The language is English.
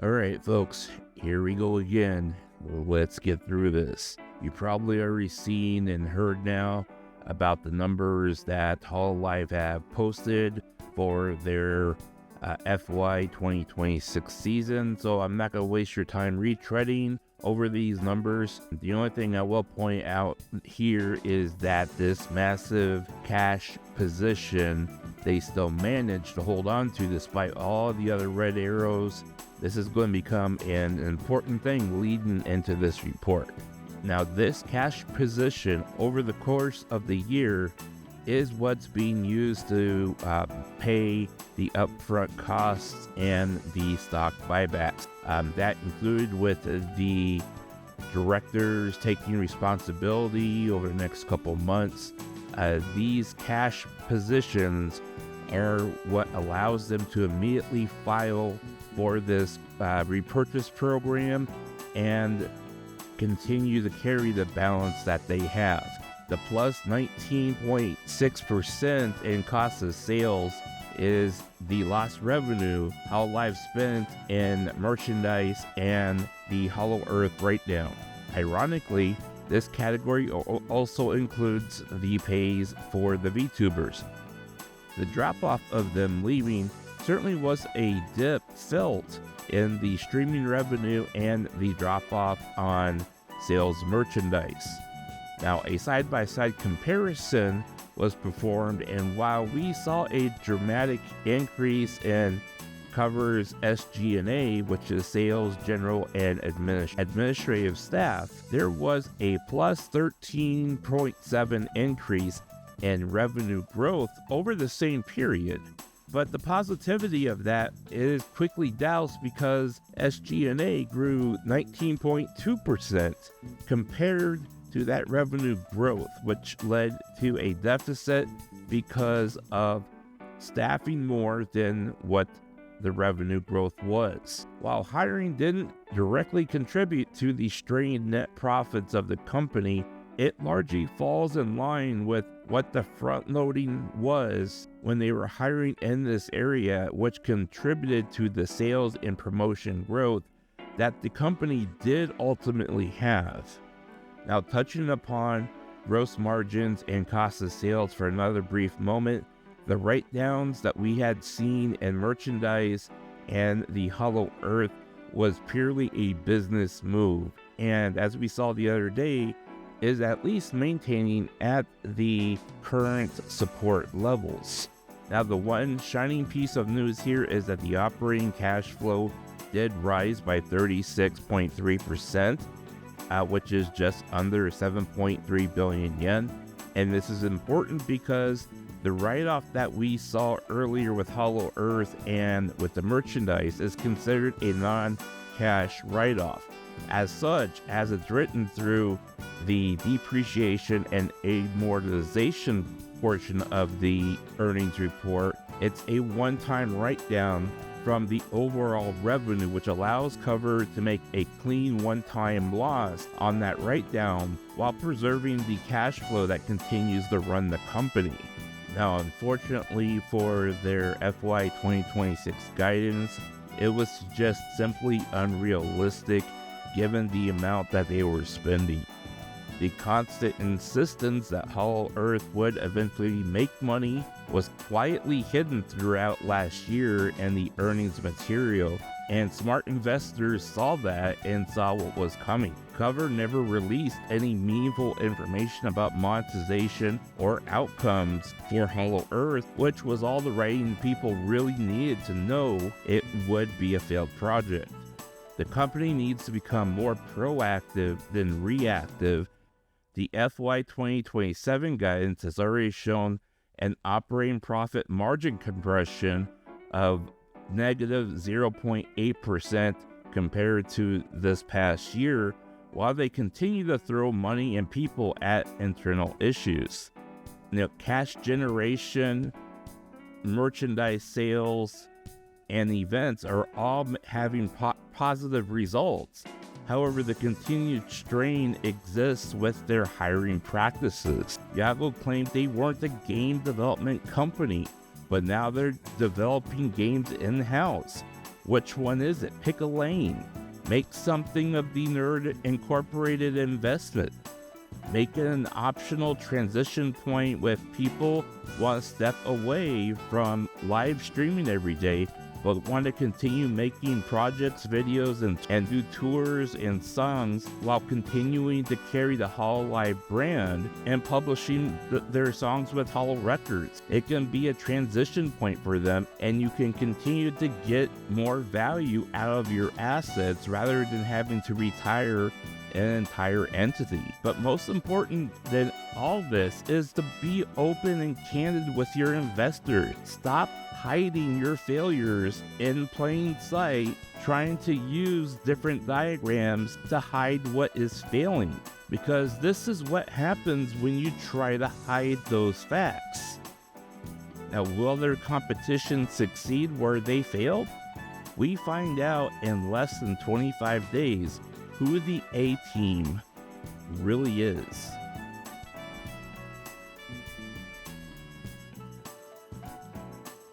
All right, folks, here we go again. Let's get through this. You probably already seen and heard now about the numbers that Hololive have posted for their FY 2026 season, so I'm not going to waste your time retreading over these numbers. The only thing I will point out here is that this massive cash position they still managed to hold on to despite all the other red arrows. This is going to become an important thing leading into this report. Now, this cash position over the course of the year is what's being used to pay the upfront costs and the stock buybacks. That included with the directors taking responsibility over the next couple months. These cash positions are what allows them to immediately file for this repurchase program and continue to carry the balance that they have. The plus 19.6% in cost of sales is the lost revenue Hololive spent in merchandise and the Hollow Earth write-down. Ironically, this category also includes the pays for the VTubers. The drop-off of them leaving certainly was a dip felt in the streaming revenue and the drop-off on sales merchandise. Now, a side-by-side comparison was performed, and while we saw a dramatic increase in Cover's SG&A, which is sales, general, and administrative staff, there was a plus 13.7 increase in revenue growth over the same period. But the positivity of that is quickly doused because SG&A grew 19.2% compared to that revenue growth, which led to a deficit because of staffing more than what the revenue growth was. While hiring didn't directly contribute to the strained net profits of the company, it largely falls in line with what the front loading was when they were hiring in this area, which contributed to the sales and promotion growth that the company did ultimately have. Now, touching upon gross margins and cost of sales for another brief moment, the write-downs that we had seen in merchandise and the Hollow Earth was purely a business move, and as we saw the other day, is at least maintaining at the current support levels. Now, the one shining piece of news here is that the operating cash flow did rise by 36.3%, which is just under 7.3 billion yen. And this is important because the write-off that we saw earlier with Hollow Earth and with the merchandise is considered a non-cash write-off. As such, as it's written through the depreciation and amortization portion of the earnings report, it's a one-time write-down from the overall revenue, which allows Cover to make a clean one-time loss on that write-down while preserving the cash flow that continues to run the company. Now, unfortunately for their FY 2026 guidance, it was just simply unrealistic given the amount that they were spending. The constant insistence that Hollow Earth would eventually make money was quietly hidden throughout last year in the earnings material, and smart investors saw that and saw what was coming. Cover never released any meaningful information about monetization or outcomes for Hollow Earth, which was all the writing people really needed to know it would be a failed project. The company needs to become more proactive than reactive. The FY 2027 guidance has already shown an operating profit margin compression of negative 0.8% compared to this past year, while they continue to throw money and people at internal issues. Now, cash generation, merchandise sales, and events are all having positive results. However, the continued strain exists with their hiring practices. Yahoo claimed they weren't a game development company, but now they're developing games in-house. Which one is it? Pick a lane. Make something of the Nerd Incorporated investment. Make it an optional transition point with people who want to step away from live streaming every day, but want to continue making projects, videos, and do tours and songs while continuing to carry the Hololive brand and publishing their songs with Holo Records. It can be a transition point for them, and you can continue to get more value out of your assets rather than having to retire an entire entity. But most important than all this is to be open and candid with your investors. Stop hiding your failures in plain sight, trying to use different diagrams to hide what is failing, because this is what happens when you try to hide those facts. Now, will their competition succeed where they failed? We find out in less than 25 days who the A-team really is.